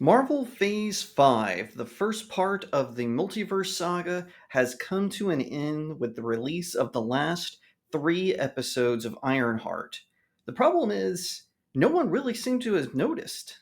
Marvel Phase 5, the first part of the multiverse saga, has come to an end with the release of the last three episodes of Ironheart. The problem is, no one really seemed to have noticed.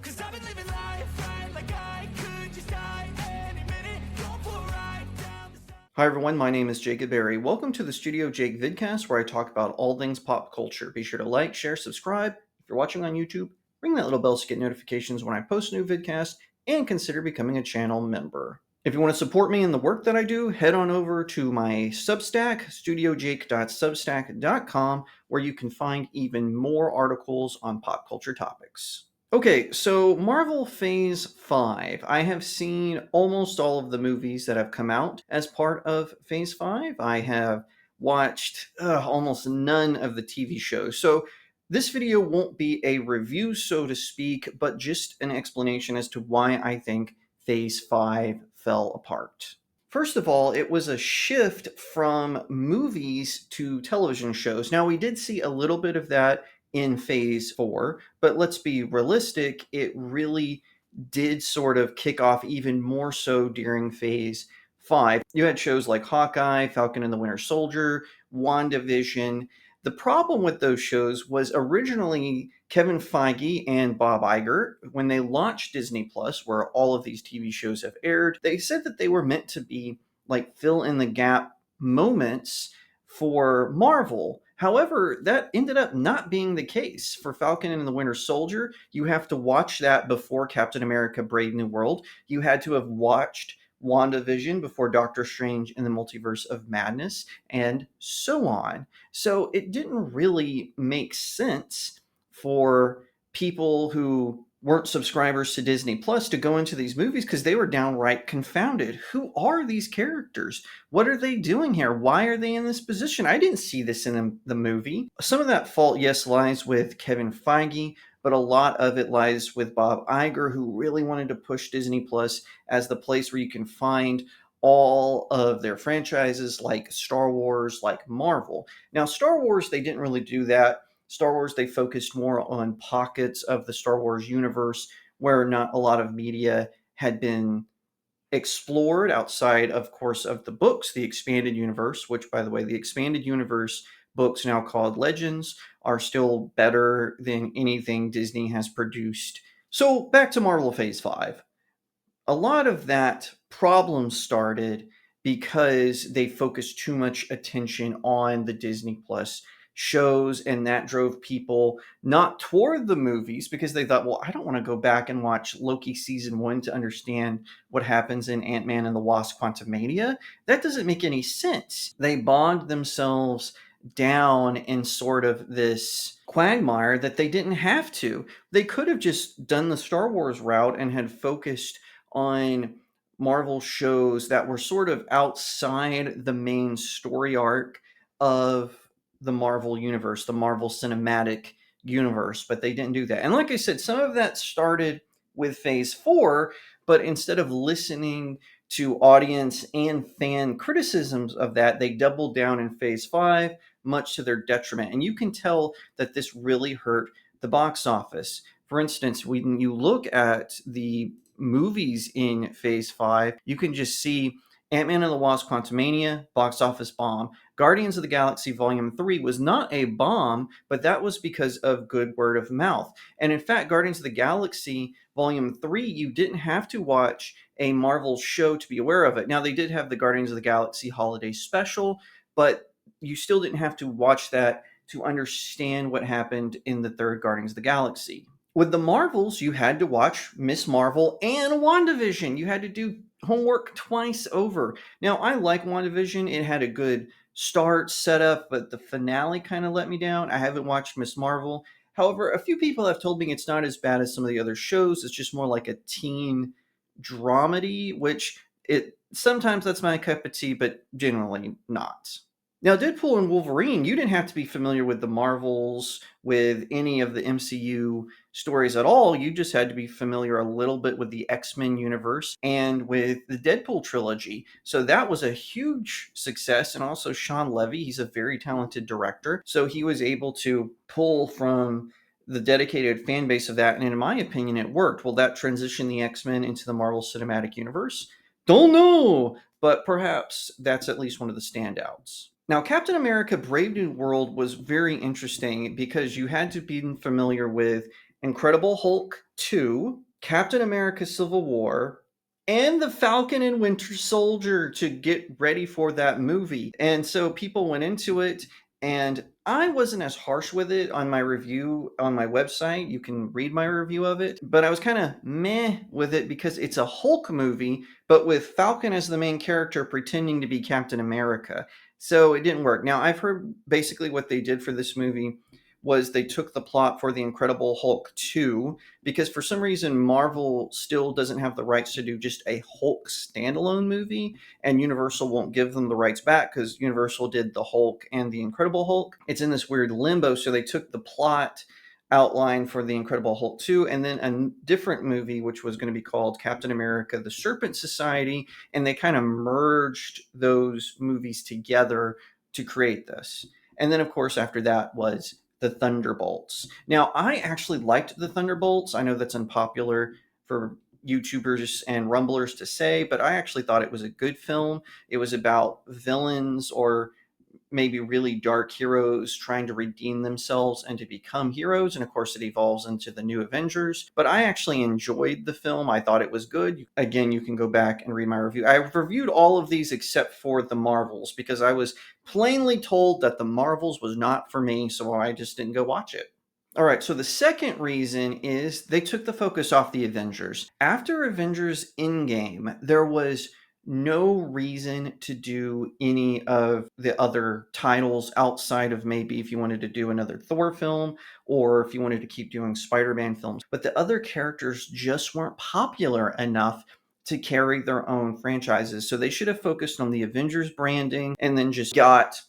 Cause I've been living life right like I could just die any minute. Going for a ride down the side. Hi everyone, my name is Jacob Berry. Welcome to the StudioJake vidcast where I talk about all things pop culture. Be sure to like, share, subscribe. If you're watching on YouTube, ring that little bell to get notifications when I post a new vidcast, and consider becoming a channel member. If you want to support me in the work that I do, head on over to my Substack, studiojake.substack.com, where you can find even more articles on pop culture topics. Okay, so Marvel Phase 5. I have seen almost all of the movies that have come out as part of Phase 5. I have watched almost none of the TV shows. So this video won't be a review, so to speak, but just an explanation as to why I think Phase 5 fell apart. First of all, it was a shift from movies to television shows. Now, we did see a little bit of that in Phase 4, but let's be realistic, it really did sort of kick off even more so during Phase 5. You had shows like Hawkeye, Falcon and the Winter Soldier, WandaVision. The problem with those shows was originally Kevin Feige and Bob Iger, when they launched Disney Plus, where all of these TV shows have aired, they said that they were meant to be like fill in the gap moments for Marvel. However, that ended up not being the case. For Falcon and the Winter Soldier, you have to watch that before Captain America Brave New World. You had to have watched WandaVision before Doctor Strange in the Multiverse of Madness, and so on. So it didn't really make sense for people who weren't subscribers to Disney Plus to go into these movies because they were downright confounded. Who are these characters? What are they doing here? Why are they in this position? I didn't see this in the movie. Some of that fault, yes, lies with Kevin Feige, but a lot of it lies with Bob Iger, who really wanted to push Disney Plus as the place where you can find all of their franchises like Star Wars, like Marvel. Now, Star Wars, they didn't really do that. Star Wars, they focused more on pockets of the Star Wars universe where not a lot of media had been explored outside, of course, of the books, the expanded universe, which, by the way, the expanded universe books, now called Legends, are still better than anything Disney has produced. So back to Marvel Phase 5. A lot of that problem started because they focused too much attention on the Disney Plus shows, and that drove people not toward the movies because they thought, well, I don't want to go back and watch Loki season 1 to understand what happens in Ant-Man and the Wasp: Quantumania. That doesn't make any sense. They bogged themselves down in sort of this quagmire that they didn't have to. They could have just done the Star Wars route and had focused on Marvel shows that were sort of outside the main story arc of the Marvel universe, the Marvel cinematic universe, but they didn't do that. And like I said, some of that started with Phase 4, but instead of listening to audience and fan criticisms of that, they doubled down in Phase 5, much to their detriment. And you can tell that this really hurt the box office. For instance, when you look at the movies in Phase 5, you can just see Ant-Man and the Wasp: Quantumania, box office bomb. Guardians of the Galaxy Volume 3 was not a bomb, but that was because of good word of mouth. And in fact, Guardians of the Galaxy Volume 3, you didn't have to watch a Marvel show to be aware of it. Now, they did have the Guardians of the Galaxy Holiday Special, but you still didn't have to watch that to understand what happened in the third Guardians of the Galaxy. With the Marvels, you had to watch Miss Marvel and WandaVision. You had to do homework twice over. Now, I like WandaVision. It had a good start, setup, but the finale kind of let me down. I haven't watched Miss Marvel. However, a few people have told me it's not as bad as some of the other shows. It's just more like a teen dramedy, which it sometimes that's my cup of tea, but generally not. Now, Deadpool and Wolverine, you didn't have to be familiar with the Marvels, with any of the MCU stories at all. You just had to be familiar a little bit with the X-Men universe and with the Deadpool trilogy. So that was a huge success. And also Sean Levy, he's a very talented director. So he was able to pull from the dedicated fan base of that, and in my opinion, it worked. Will that transition the X-Men into the Marvel Cinematic Universe? Don't know, but perhaps that's at least one of the standouts. Now, Captain America Brave New World was very interesting because you had to be familiar with Incredible Hulk 2, Captain America Civil War, and the Falcon and Winter Soldier to get ready for that movie. And so people went into it, and I wasn't as harsh with it on my review on my website. You can read my review of it, but I was kind of meh with it because it's a Hulk movie, but with Falcon as the main character pretending to be Captain America. So it didn't work. Now, I've heard basically what they did for this movie was they took the plot for the Incredible Hulk 2 because for some reason Marvel still doesn't have the rights to do just a Hulk standalone movie, and Universal won't give them the rights back because Universal did the Hulk and the Incredible Hulk. It's in this weird limbo, so they took the plot outline for the Incredible Hulk 2 and then a different movie which was going to be called Captain America the Serpent Society, and they kind of merged those movies together to create this. And then of course after that was the Thunderbolts. Now, I actually liked the Thunderbolts. I know that's unpopular for YouTubers and Rumblers to say, but I actually thought it was a good film. It was about villains or maybe really dark heroes trying to redeem themselves and to become heroes. And of course, it evolves into the new Avengers. But I actually enjoyed the film. I thought it was good. Again, you can go back and read my review. I've reviewed all of these except for the Marvels because I was plainly told that the Marvels was not for me, so I just didn't go watch it. All right, so the second reason is they took the focus off the Avengers. After Avengers Endgame, there was no reason to do any of the other titles outside of maybe if you wanted to do another Thor film or if you wanted to keep doing Spider-Man films. But the other characters just weren't popular enough to carry their own franchises. So they should have focused on the Avengers branding and then just got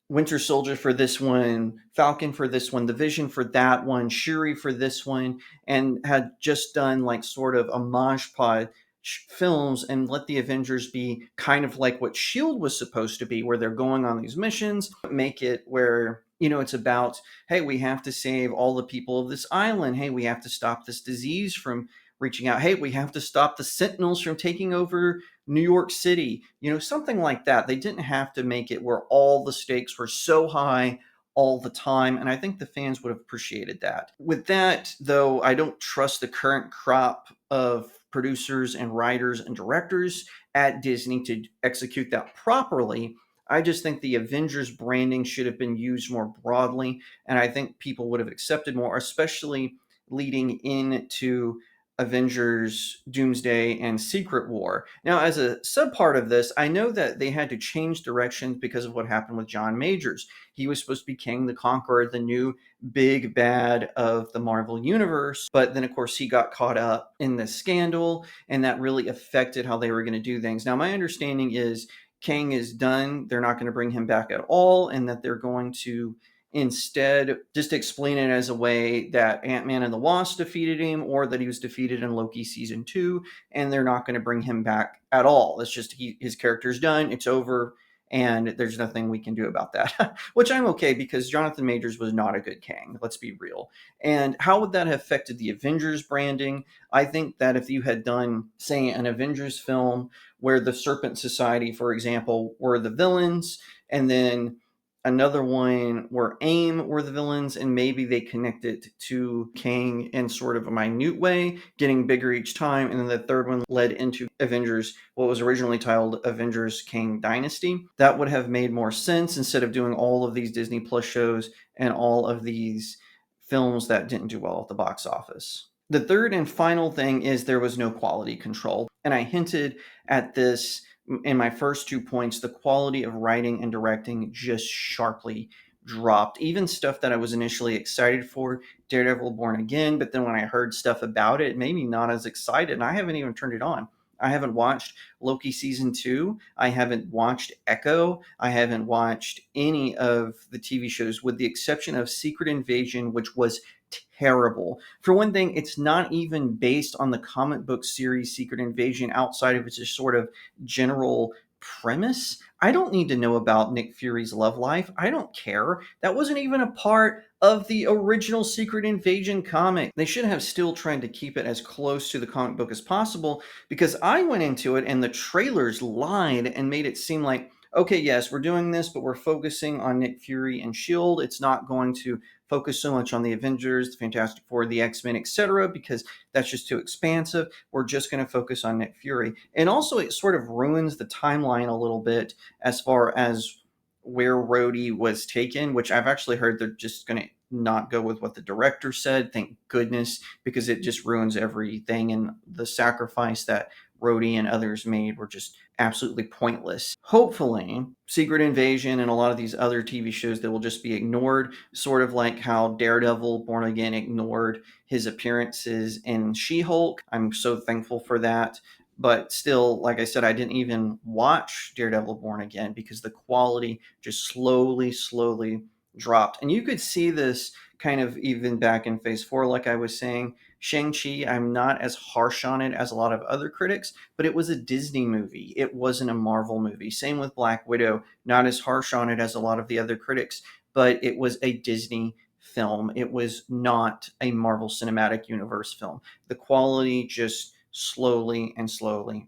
Winter Soldier for this one, Falcon for this one, the Vision for that one, Shuri for this one, and had just done like sort of homage pod films and let the Avengers be kind of like what Shield was supposed to be, where they're going on these missions, make it where it's about, hey, we have to save all the people of this island. Hey, we have to stop this disease from reaching out. Hey, we have to stop the Sentinels from taking over New York City. Something like that. They didn't have to make it where all the stakes were so high all the time, and I think the fans would have appreciated that. With that, though, I don't trust the current crop of producers and writers and directors at Disney to execute that properly. I just think the Avengers branding should have been used more broadly, and I think people would have accepted more, especially leading into Avengers, Doomsday, and Secret War. Now, as a subpart of this, I know that they had to change directions because of what happened with John Majors. He was supposed to be King the Conqueror, the new big bad of the Marvel Universe, but then, of course, he got caught up in this scandal, and that really affected how they were going to do things. Now, my understanding is Kang is done. They're not going to bring him back at all, and that they're going to instead just explain it as a way that Ant-Man and the Wasp defeated him or that he was defeated in Loki season 2, and they're not going to bring him back at all. It's just his character's done, it's over, and there's nothing we can do about that. Which I'm okay because Jonathan Majors was not a good Kang, let's be real. And how would that have affected the Avengers branding? I think that if you had done, say, an Avengers film where the Serpent Society, for example, were the villains, and then another one where AIM were the villains, and maybe they connected to Kang in sort of a minute way, getting bigger each time. And then the third one led into Avengers, what was originally titled Avengers Kang Dynasty. That would have made more sense instead of doing all of these Disney Plus shows and all of these films that didn't do well at the box office. The third and final thing is there was no quality control. And I hinted at this in my first 2 points. The quality of writing and directing just sharply dropped. Even stuff that I was initially excited for, Daredevil Born Again, but then when I heard stuff about it, it made me not as excited, and I haven't even turned it on. I haven't watched Loki season 2. I haven't watched Echo. I haven't watched any of the TV shows with the exception of Secret Invasion, which was terrible. For one thing, it's not even based on the comic book series Secret Invasion outside of its just sort of general premise. I don't need to know about Nick Fury's love life. I don't care. That wasn't even a part of the original Secret Invasion comic. They should have still tried to keep it as close to the comic book as possible, because I went into it and the trailers lied and made it seem like, okay, yes, we're doing this, but we're focusing on Nick Fury and S.H.I.E.L.D. It's not going to focus so much on the Avengers, the Fantastic Four, the X-Men, etc., because that's just too expansive. We're just going to focus on Nick Fury. And also, it sort of ruins the timeline a little bit as far as where Rhodey was taken, which I've actually heard they're just going to not go with what the director said. Thank goodness, because it just ruins everything. And the sacrifice that Rhodey and others made were just absolutely pointless. Hopefully, Secret Invasion and a lot of these other TV shows that will just be ignored, sort of like how Daredevil Born Again ignored his appearances in She-Hulk. I'm so thankful for that. But still, like I said, I didn't even watch Daredevil Born Again because the quality just slowly dropped. And you could see this kind of even back in Phase 4, like I was saying. Shang-Chi, I'm not as harsh on it as a lot of other critics, but it was a Disney movie. It wasn't a Marvel movie. Same with Black Widow, not as harsh on it as a lot of the other critics, but it was a Disney film. It was not a Marvel Cinematic Universe film. The quality just slowly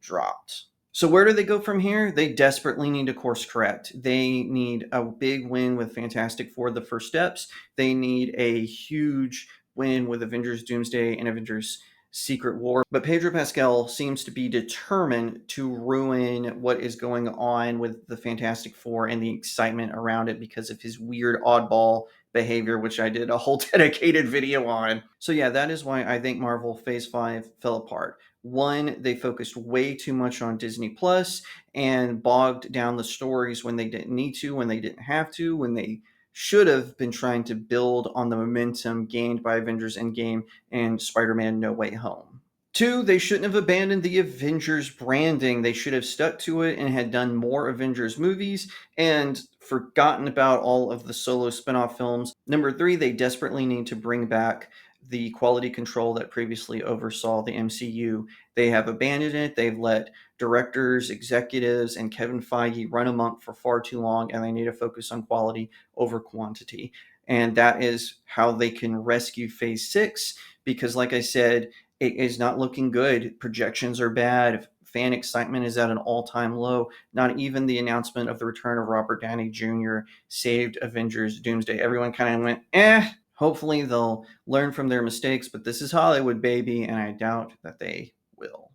dropped. So where do they go from here? They desperately need to course correct. They need a big win with Fantastic Four, The First Steps. They need a huge win with Avengers Doomsday and Avengers Secret War. But Pedro Pascal seems to be determined to ruin what is going on with the Fantastic Four and the excitement around it because of his weird oddball behavior, which I did a whole dedicated video on. So yeah, that is why I think Marvel Phase 5 fell apart. One, they focused way too much on Disney Plus and bogged down the stories when they didn't need to, when they didn't have to, when they should have been trying to build on the momentum gained by Avengers Endgame and Spider-Man No Way Home. Two, they shouldn't have abandoned the Avengers branding. They should have stuck to it and had done more Avengers movies and forgotten about all of the solo spin-off films. Number three, they desperately need to bring back the quality control that previously oversaw the MCU. They have abandoned it. They've let directors, executives, and Kevin Feige run amok for far too long, and they need to focus on quality over quantity. And that is how they can rescue Phase 6, because like I said, it is not looking good. Projections are bad. Fan excitement is at an all-time low. Not even the announcement of the return of Robert Downey Jr. saved Avengers Doomsday. Everyone kind of went, eh. Hopefully they'll learn from their mistakes, but this is Hollywood, baby, and I doubt that they will.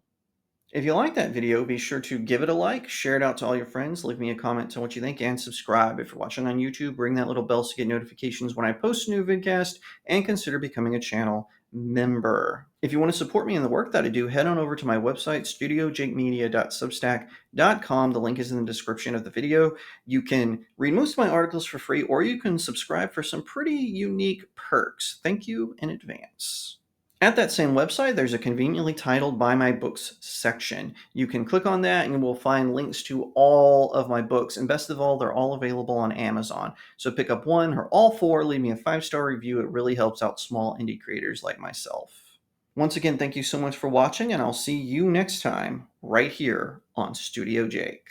If you like that video, be sure to give it a like, share it out to all your friends, leave me a comment on what you think, and subscribe. If you're watching on YouTube, ring that little bell to get notifications when I post a new vidcast, and consider becoming a channel member. If you want to support me in the work that I do, head on over to my website, studiojakemedia.substack.com. The link is in the description of the video. You can read most of my articles for free, or you can subscribe for some pretty unique perks. Thank you in advance. At that same website, there's a conveniently titled Buy My Books section. You can click on that and you will find links to all of my books. And best of all, they're all available on Amazon. So pick up one or all four, leave me a 5-star review. It really helps out small indie creators like myself. Once again, thank you so much for watching, and I'll see you next time right here on Studio Jake.